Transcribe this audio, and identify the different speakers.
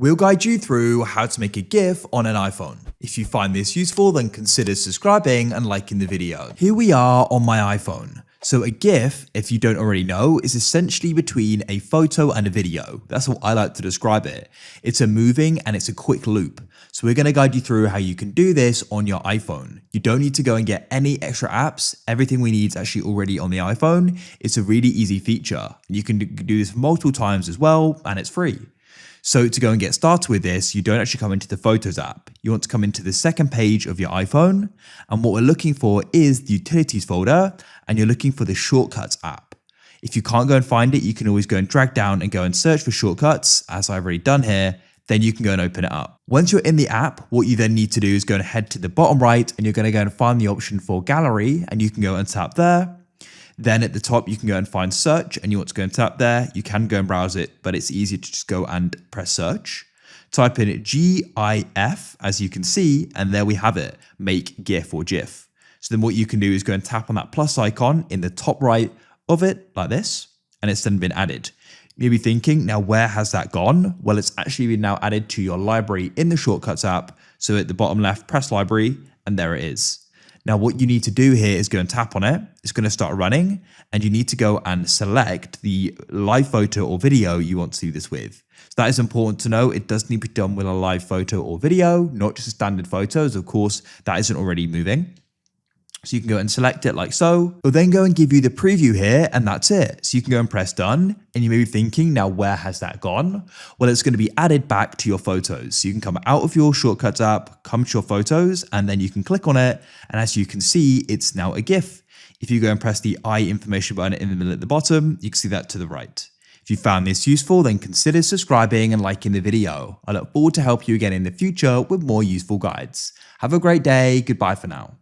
Speaker 1: We'll guide you through how to make a GIF on an iPhone. If you find this useful, then consider subscribing and liking the video. Here we are on my iPhone. So a GIF, if you don't already know, is essentially between a photo and a video. That's what I like to describe it. It's a moving and it's a quick loop. So we're going to guide you through how you can do this on your iPhone. You don't need to go and get any extra apps. Everything we need is actually already on the iPhone. It's a really easy feature. You can do this multiple times as well, and it's free. So to go and get started with this, you don't actually come into the Photos app. You want to come into the second page of your iPhone. And what we're looking for is the Utilities folder, and you're looking for the Shortcuts app. If you can't go and find it, you can always go and drag down and go and search for Shortcuts, as I've already done here. Then you can go and open it up. Once you're in the app, what you then need to do is go and head to the bottom right, and you're going to go and find the option for Gallery, and you can go and tap there. Then at the top, you can go and find search, and you want to go and tap there. You can go and browse it, but it's easier to just go and press search. Type in GIF, as you can see, and there we have it, make GIF or GIF. So then what you can do is go and tap on that plus icon in the top right of it, like this, and it's then been added. You may be thinking, now where has that gone? Well, it's actually been now added to your library in the Shortcuts app. So at the bottom left, press library, and there it is. Now, what you need to do here is go and tap on it. It's going to start running, and you need to go and select the live photo or video you want to do this with. So that is important to know. It does need to be done with a live photo or video, not just a standard photos. Of course, that isn't already moving. So you can go and select it like so. It'll then go and give you the preview here, and that's it. So you can go and press done, and you may be thinking, now where has that gone? Well, it's going to be added back to your photos. So you can come out of your Shortcuts app, come to your photos, and then you can click on it. And as you can see, it's now a GIF. If you go and press the I information button in the middle at the bottom, you can see that to the right. If you found this useful, then consider subscribing and liking the video. I look forward to help you again in the future with more useful guides. Have a great day. Goodbye for now.